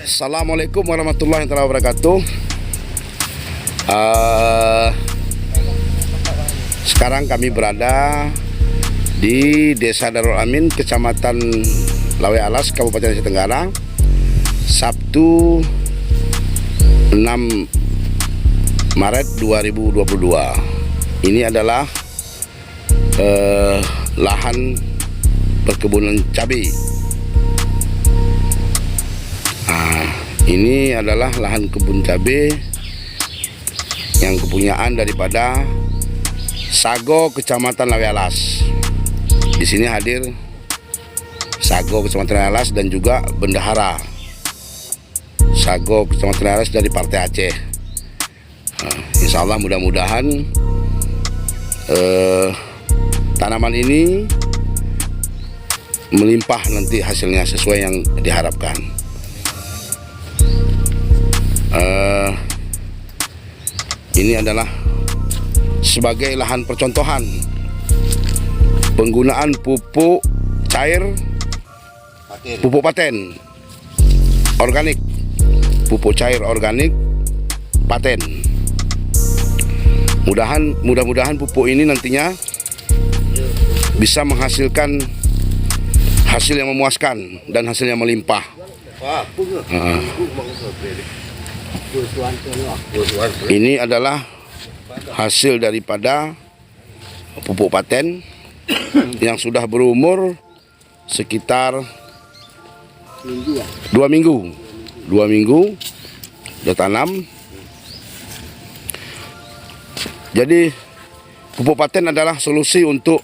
Assalamualaikum warahmatullahi wabarakatuh. Sekarang kami berada di Desa Darul Amin, Kecamatan Lawe Alas, Kabupaten Aceh Tenggara, Sabtu 6 Maret 2022. Ini adalah lahan perkebunan cabai. Ini adalah lahan kebun cabai yang kepunyaan daripada Sago Kecamatan Lawe Alas. Di sini hadir Sago Kecamatan Lawe Alas dan juga bendahara Sago Kecamatan Lawe Alas dari Partai Aceh. Insya Allah mudah-mudahan tanaman ini melimpah nanti hasilnya sesuai yang diharapkan. Ini adalah sebagai lahan percontohan penggunaan pupuk cair, pupuk paten organik, pupuk cair organik paten. Mudah-mudahan pupuk ini nantinya bisa menghasilkan hasil yang memuaskan dan hasil yang melimpah. Ini adalah hasil daripada pupuk paten yang sudah berumur sekitar 2 minggu. 2 minggu sudah tanam. Jadi pupuk paten adalah solusi untuk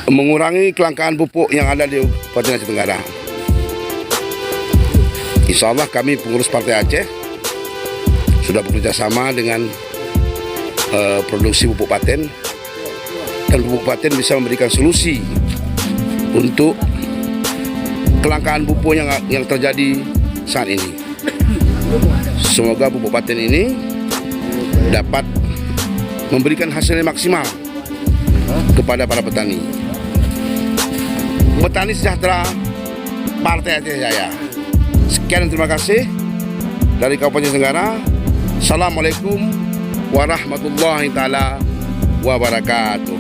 mengurangi kelangkaan pupuk yang ada di Kabupaten Aceh Tenggara. Insya Allah kami pengurus Partai Aceh sudah bekerja sama dengan produksi pupuk paten, dan pupuk paten bisa memberikan solusi untuk kelangkaan pupuk yang terjadi saat ini. Semoga pupuk paten ini dapat memberikan hasil yang maksimal kepada para petani. Petani sejahtera, Partai Aceh Jaya. Sekian dan terima kasih dari Kabupaten Tenggara. Assalamualaikum warahmatullahi taala wabarakatuh.